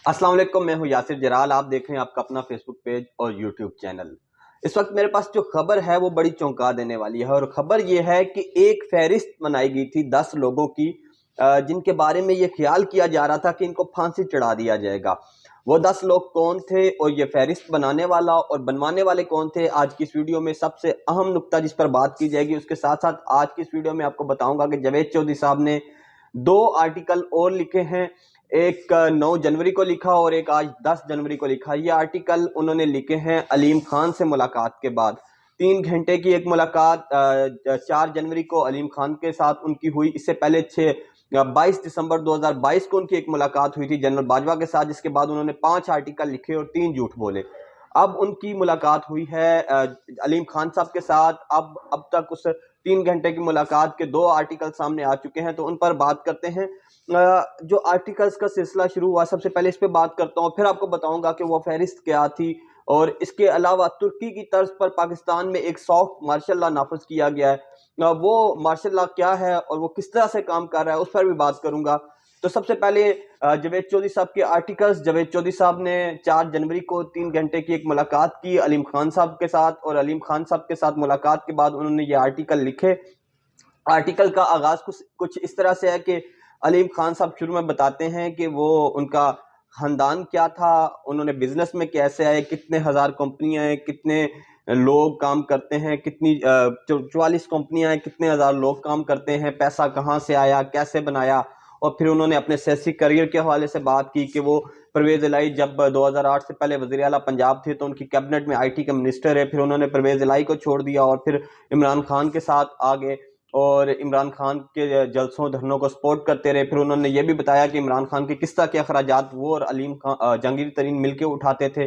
السلام علیکم، میں ہوں یاسر جرال۔ آپ دیکھ رہے ہیں آپ کا اپنا فیس بک پیج اور یوٹیوب چینل۔ اس وقت میرے پاس جو خبر ہے وہ بڑی چونکا دینے والی ہے، اور خبر یہ ہے کہ ایک فہرست بنائی گئی تھی 10 لوگوں کی جن کے بارے میں یہ خیال کیا جا رہا تھا کہ ان کو پھانسی چڑھا دیا جائے گا۔ وہ 10 لوگ کون تھے اور یہ فہرست بنانے والا اور بنوانے والے کون تھے، آج کی اس ویڈیو میں سب سے اہم نقطہ جس پر بات کی جائے گی۔ اس کے ساتھ ساتھ آج کی اس ویڈیو میں آپ کو بتاؤں گا کہ جاوید چودھری صاحب نے 2 آرٹیکل اور لکھے ہیں، ایک 9 جنوری کو لکھا اور ایک آج 10 جنوری کو لکھا۔ یہ آرٹیکل انہوں نے لکھے ہیں علیم خان سے ملاقات کے بعد۔ 3 گھنٹے کی ایک ملاقات 4 جنوری کو علیم خان کے ساتھ ان کی ہوئی۔ اس سے پہلے 22 دسمبر 2022 کو ان کی ایک ملاقات ہوئی تھی جنرل باجوہ کے ساتھ، جس کے بعد انہوں نے 5 آرٹیکل لکھے اور 3 جھوٹ بولے۔ اب ان کی ملاقات ہوئی ہے علیم خان صاحب کے ساتھ۔ اب تک اس 3 گھنٹے کی ملاقات کے 2 آرٹیکل سامنے آ چکے ہیں، تو ان پر بات کرتے ہیں۔ جو آرٹیکلز کا سلسلہ شروع ہوا، سب سے پہلے اس پہ بات کرتا ہوں، پھر آپ کو بتاؤں گا کہ وہ فہرست کیا تھی، اور اس کے علاوہ ترکی کی طرز پر پاکستان میں ایک سافٹ مارشل لا نافذ کیا گیا ہے، وہ مارشل لا کیا ہے اور وہ کس طرح سے کام کر رہا ہے، اس پر بھی بات کروں گا۔ تو سب سے پہلے جاوید چودھری صاحب کے آرٹیکلز۔ جاوید چودھری صاحب نے 4 جنوری کو 3 گھنٹے کی ایک ملاقات کی علیم خان صاحب کے ساتھ، اور علیم خان صاحب کے ساتھ ملاقات کے بعد انہوں نے یہ آرٹیکل لکھے۔ آرٹیکل کا آغاز کچھ اس طرح سے ہے کہ علیم خان صاحب شروع میں بتاتے ہیں کہ وہ ان کا خاندان کیا تھا، انہوں نے بزنس میں کیسے آئے، کتنے ہزار کمپنیاں ہیں، کتنے لوگ کام کرتے ہیں، کتنی 44 کمپنیاں ہیں، کتنے ہزار لوگ کام کرتے ہیں، پیسہ کہاں سے آیا، کیسے بنایا۔ اور پھر انہوں نے اپنے سیاسی کریئر کے حوالے سے بات کی کہ وہ پرویز الہی جب 2008 سے پہلے وزیر اعلیٰ پنجاب تھے تو ان کی کیبنٹ میں آئی ٹی کا منسٹر ہے، پھر انہوں نے پرویز الہی کو چھوڑ دیا اور پھر عمران خان کے ساتھ آگے اور عمران خان کے جلسوں دھرنوں کو سپورٹ کرتے رہے۔ پھر انہوں نے یہ بھی بتایا کہ عمران خان کے کس طرح کے اخراجات وہ اور علیم خان جہانگیر ترین مل کے اٹھاتے تھے،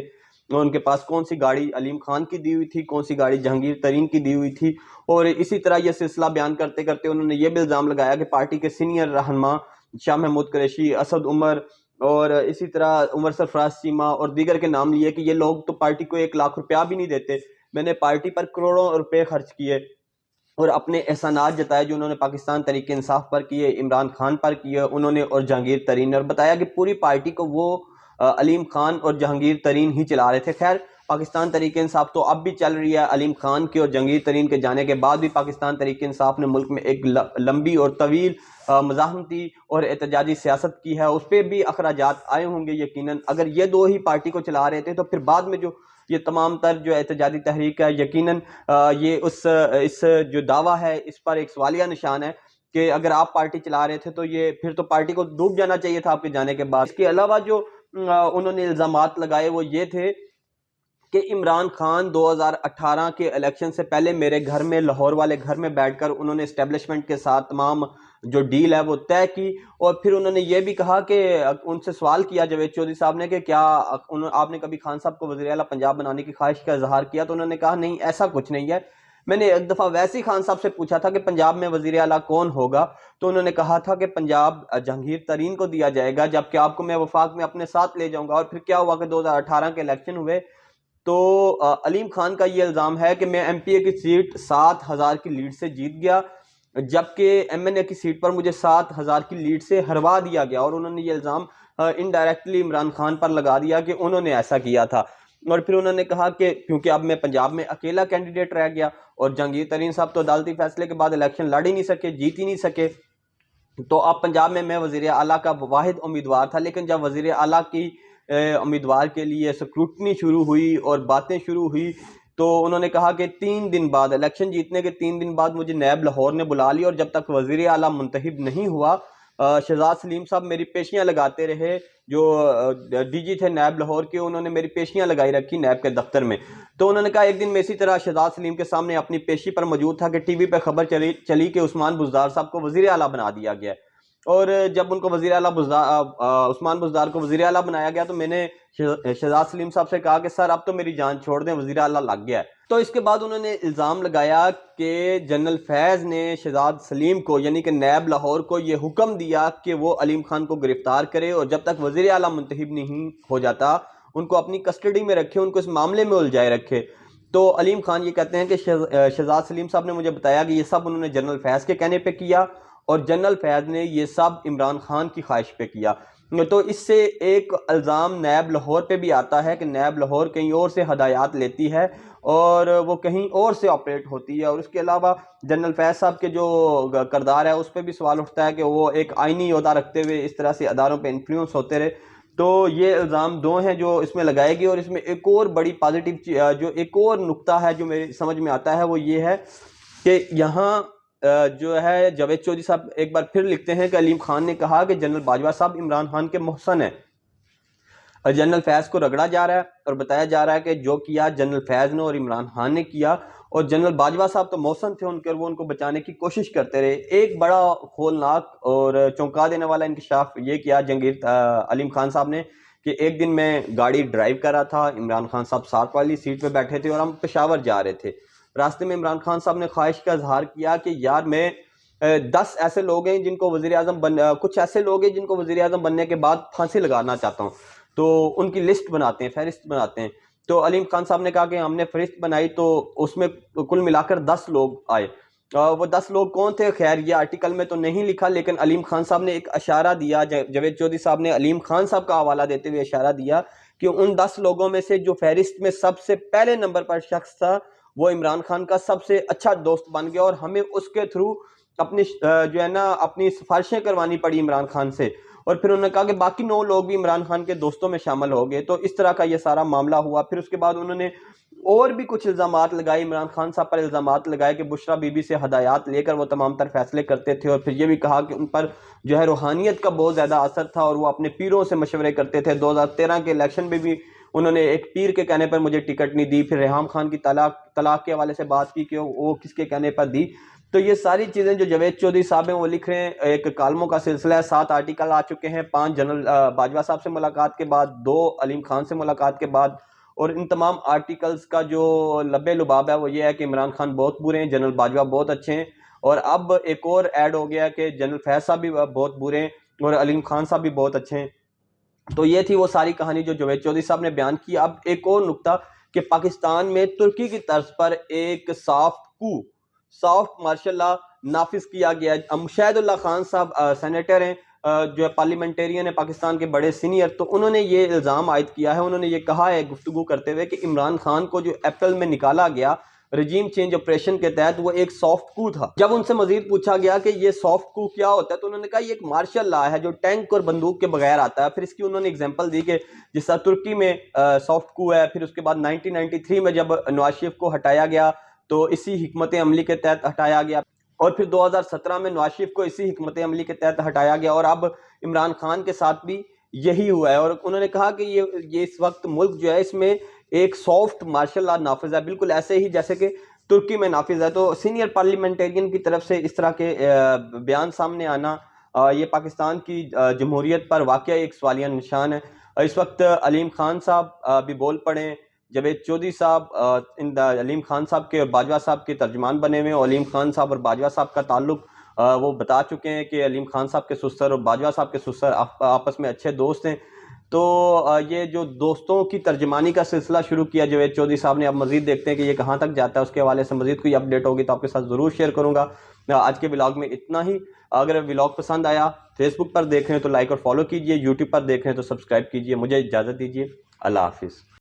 ان کے پاس کون سی گاڑی علیم خان کی دی ہوئی تھی، کون سی گاڑی جہانگیر ترین کی دی ہوئی تھی۔ اور اسی طرح یہ سلسلہ بیان کرتے کرتے انہوں نے یہ بھی الزام لگایا کہ پارٹی کے سینئر رہنما شاہ محمود قریشی، اسد عمر اور اسی طرح عمر سرفراز چیمہ اور دیگر کے نام لیے کہ یہ لوگ تو پارٹی کو 1 لاکھ روپیہ بھی نہیں دیتے، میں نے پارٹی پر کروڑوں روپے خرچ کیے اور اپنے احسانات جتائے جو انہوں نے پاکستان تحریک انصاف پر کیے، عمران خان پر کیے انہوں نے، اور جہانگیر ترین نے، اور بتایا کہ پوری پارٹی کو وہ علیم خان اور جہانگیر ترین ہی چلا رہے تھے۔ خیر، پاکستان تحریک انصاف تو اب بھی چل رہی ہے۔ علیم خان کے اور جہانگیر ترین کے جانے کے بعد بھی پاکستان تحریک انصاف نے ملک میں ایک لمبی اور طویل مزاحمتی اور احتجاجی سیاست کی ہے، اس پہ بھی اخراجات آئے ہوں گے یقیناً۔ اگر یہ 2 ہی پارٹی کو چلا رہے تھے تو پھر بعد میں جو یہ تمام تر جو احتجاجی تحریک ہے، یقیناً یہ اس جو دعویٰ ہے اس پر ایک سوالیہ نشان ہے کہ اگر آپ پارٹی چلا رہے تھے تو یہ پھر تو پارٹی کو ڈوب جانا چاہیے تھا آپ کے جانے کے بعد۔ اس کے علاوہ جو انہوں نے الزامات لگائے وہ یہ تھے کہ عمران خان 2018 کے الیکشن سے پہلے میرے گھر میں، لاہور والے گھر میں بیٹھ کر انہوں نے اسٹیبلشمنٹ کے ساتھ تمام جو ڈیل ہے وہ طے کی، اور پھر انہوں نے یہ بھی کہا کہ ان سے سوال کیا جاوید چودھری صاحب نے کہ کیا آپ نے کبھی خان صاحب کو وزیر اعلیٰ پنجاب بنانے کی خواہش کا اظہار کیا، تو انہوں نے کہا نہیں، ایسا کچھ نہیں ہے۔ میں نے ایک دفعہ ویسے ہی خان صاحب سے پوچھا تھا کہ پنجاب میں وزیر اعلیٰ کون ہوگا، تو انہوں نے کہا تھا کہ پنجاب جہانگیر ترین کو دیا جائے گا، جبکہ آپ کو میں وفاق میں اپنے ساتھ لے جاؤں گا۔ اور پھر کیا ہوا کہ 2018 کے الیکشن ہوئے تو علیم خان کا یہ الزام ہے کہ میں MP کی سیٹ 7,000 کی لیڈ سے جیت گیا، جبکہ MNA کی سیٹ پر مجھے 7,000 کی لیڈ سے ہروا دیا گیا، اور انہوں نے یہ الزام انڈائریکٹلی عمران خان پر لگا دیا کہ انہوں نے ایسا کیا تھا۔ اور پھر انہوں نے کہا کہ کیونکہ اب میں پنجاب میں اکیلا کینڈیڈیٹ رہ گیا اور جہانگیر ترین صاحب تو عدالتی فیصلے کے بعد الیکشن لڑ ہی نہیں سکے، جیت ہی نہیں سکے، تو اب پنجاب میں وزیر اعلیٰ کا واحد امیدوار تھا۔ لیکن جب وزیر اعلیٰ کی امیدوار کے لیے سکروٹنی شروع ہوئی اور باتیں شروع ہوئی تو انہوں نے کہا کہ 3 دن بعد، الیکشن جیتنے کے 3 دن بعد مجھے نیب لاہور نے بلا لی، اور جب تک وزیر اعلیٰ منتخب نہیں ہوا شہزاد سلیم صاحب میری پیشیاں لگاتے رہے، جو DG تھے نیب لاہور کے، انہوں نے میری پیشیاں لگائی رکھی نیب کے دفتر میں۔ تو انہوں نے کہا ایک دن میں اسی طرح شہزاد سلیم کے سامنے اپنی پیشی پر موجود تھا کہ ٹی وی پہ خبر چلی کہ عثمان بزدار صاحب کو وزیر اعلیٰ بنا دیا گیا، اور جب ان کو وزیر اعلیٰ عثمان بزدار کو وزیر اعلیٰ بنایا گیا تو میں نے شہزاد سلیم صاحب سے کہا کہ سر اب تو میری جان چھوڑ دیں، وزیر اعلیٰ لگ گیا ہے۔ تو اس کے بعد انہوں نے الزام لگایا کہ جنرل فیض نے شہزاد سلیم کو یعنی کہ نیب لاہور کو یہ حکم دیا کہ وہ علیم خان کو گرفتار کرے، اور جب تک وزیر اعلیٰ منتخب نہیں ہو جاتا ان کو اپنی کسٹڈی میں رکھے، ان کو اس معاملے میں الجھائے رکھے۔ تو علیم خان یہ کہتے ہیں کہ شہزاد سلیم صاحب نے مجھے بتایا کہ یہ سب انہوں نے جنرل فیض کے کہنے پہ کیا، اور جنرل فیض نے یہ سب عمران خان کی خواہش پہ کیا۔ تو اس سے ایک الزام نیب لاہور پہ بھی آتا ہے کہ نیب لاہور کہیں اور سے ہدایات لیتی ہے اور وہ کہیں اور سے آپریٹ ہوتی ہے. اور اس کے علاوہ جنرل فیض صاحب کے جو کردار ہے اس پہ بھی سوال اٹھتا ہے کہ وہ ایک آئینی عہدہ رکھتے ہوئے اس طرح سے اداروں پہ انفلوئنس ہوتے رہے. تو یہ الزام دو ہیں جو اس میں لگائے گی. اور اس میں ایک اور بڑی پازیٹیو جو ایک اور نقطہ ہے جو میری سمجھ میں آتا ہے وہ یہ ہے کہ یہاں جو ہے جاوید چودھری صاحب ایک بار پھر لکھتے ہیں کہ علیم خان نے کہا کہ جنرل باجوہ صاحب عمران خان کے محسن ہیں. جنرل فیض کو رگڑا جا رہا ہے اور بتایا جا رہا ہے کہ جو کیا جنرل فیض نے اور عمران خان نے کیا, اور جنرل باجوہ صاحب تو محسن تھے ان کے اور وہ ان کو بچانے کی کوشش کرتے رہے. ایک بڑا ہولناک اور چونکا دینے والا انکشاف یہ کیا جنگیر علیم خان صاحب نے کہ ایک دن میں گاڑی ڈرائیو کر رہا تھا, عمران خان صاحب ساتھ والی سیٹ پہ بیٹھے تھے اور ہم پشاور جا رہے تھے. راستے میں عمران خان صاحب نے خواہش کا اظہار کیا کہ یار میں 10 ایسے لوگ ہیں جن کو وزیر اعظم کچھ ایسے لوگ ہیں جن کو وزیر اعظم بننے کے بعد پھانسی لگانا چاہتا ہوں, تو ان کی لسٹ بناتے ہیں, فہرست بناتے ہیں. تو علیم خان صاحب نے کہا کہ ہم نے فہرست بنائی تو اس میں کل ملا کر 10 لوگ آئے. وہ 10 لوگ کون تھے خیر یہ آرٹیکل میں تو نہیں لکھا, لیکن علیم خان صاحب نے ایک اشارہ دیا, جاوید چودھری صاحب نے علیم خان صاحب کا حوالہ دیتے ہوئے اشارہ دیا کہ ان 10 لوگوں میں سے جو فہرست میں سب سے پہلے نمبر پر شخص تھا وہ عمران خان کا سب سے اچھا دوست بن گیا, اور ہمیں اس کے تھرو اپنی جو ہے نا اپنی سفارشیں کروانی پڑی عمران خان سے. اور پھر انہوں نے کہا کہ باقی 9 لوگ بھی عمران خان کے دوستوں میں شامل ہو گئے. تو اس طرح کا یہ سارا معاملہ ہوا. پھر اس کے بعد انہوں نے اور بھی کچھ الزامات لگائے, عمران خان صاحب پر الزامات لگائے کہ بشرا بی بی سے ہدایات لے کر وہ تمام تر فیصلے کرتے تھے, اور پھر یہ بھی کہا کہ ان پر جو ہے روحانیت کا بہت زیادہ اثر تھا اور وہ اپنے پیروں سے مشورے کرتے تھے. 2013 کے الیکشن میں بھی انہوں نے ایک پیر کے کہنے پر مجھے ٹکٹ نہیں دی. پھر ریحام خان کی طلاق کے حوالے سے بات کی کہ وہ کس کے کہنے پر دی. تو یہ ساری چیزیں جو جاوید چودھری صاحب ہیں وہ لکھ رہے ہیں, ایک کالموں کا سلسلہ ہے, 7 آرٹیکل آ چکے ہیں, 5 جنرل باجوہ صاحب سے ملاقات کے بعد, 2 علیم خان سے ملاقات کے بعد. اور ان تمام آرٹیکلز کا جو لبے لباب ہے وہ یہ ہے کہ عمران خان بہت برے ہیں, جنرل باجوہ بہت اچھے ہیں, اور اب ایک اور ایڈ ہو گیا کہ جنرل فیض صاحب بھی بہت برے ہیں اور علیم خان صاحب بھی بہت اچھے ہیں. تو یہ تھی وہ ساری کہانی جو جاوید چودھری صاحب نے بیان کی. اب ایک اور نقطہ کہ پاکستان میں ترکی کی طرز پر ایک سافٹ مارشل لا نافذ کیا گیا. شاہد اللہ خان صاحب سینیٹر ہیں, جو پارلیمنٹیرین ہیں پاکستان کے بڑے سینئر, تو انہوں نے یہ الزام عائد کیا ہے, انہوں نے یہ کہا ہے گفتگو کرتے ہوئے کہ عمران خان کو جو اپریل میں نکالا گیا رجیم چینج آپریشن کے تحت وہ ایک سافٹ کو تھا. جب ان سے مزید پوچھا گیا کہ یہ سافٹ کو کیا ہوتا ہے تو انہوں نے کہا یہ ایک مارشل لا ہے جو ٹینک اور بندوق کے بغیر آتا ہے. پھر اس کی انہوں نے اگزامپل دی کہ جس طرح ترکی میں سافٹ کو ہے, پھر اس کے بعد 1993 میں جب نواز شریف کو ہٹایا گیا تو اسی حکمت عملی کے تحت ہٹایا گیا, اور پھر 2017 میں نواز شریف کو اسی حکمت عملی کے تحت ہٹایا گیا, اور اب عمران خان کے ساتھ بھی یہی ہوا ہے. اور انہوں نے کہا کہ یہ اس وقت ملک جو ہے اس میں ایک سافٹ مارشل لا نافذ ہے, بالکل ایسے ہی جیسے کہ ترکی میں نافذ ہے. تو سینئر پارلیمنٹیرین کی طرف سے اس طرح کے بیان سامنے آنا یہ پاکستان کی جمہوریت پر واقعہ ایک سوالیہ نشان ہے. اس وقت علیم خان صاحب بھی بول پڑے, جاوید چودھری صاحب علیم خان صاحب کے اور باجوہ صاحب کے ترجمان بنے ہوئے, اور علیم خان صاحب اور باجوہ صاحب کا تعلق وہ بتا چکے ہیں کہ علیم خان صاحب کے سسر اور باجوہ صاحب کے سسر آپس میں اچھے دوست ہیں. تو یہ جو دوستوں کی ترجمانی کا سلسلہ شروع کیا جاوید چودھری صاحب نے, اب مزید دیکھتے ہیں کہ یہ کہاں تک جاتا ہے. اس کے حوالے سے مزید کوئی اپڈیٹ ہوگی تو آپ کے ساتھ ضرور شیئر کروں گا. آج کے ولاگ میں اتنا ہی. اگر ولاگ پسند آیا, فیس بک پر دیکھ رہے ہیں تو لائک اور فالو کیجئے, یوٹیوب پر دیکھ رہے ہیں تو سبسکرائب کیجئے. مجھے اجازت دیجیے, اللہ حافظ.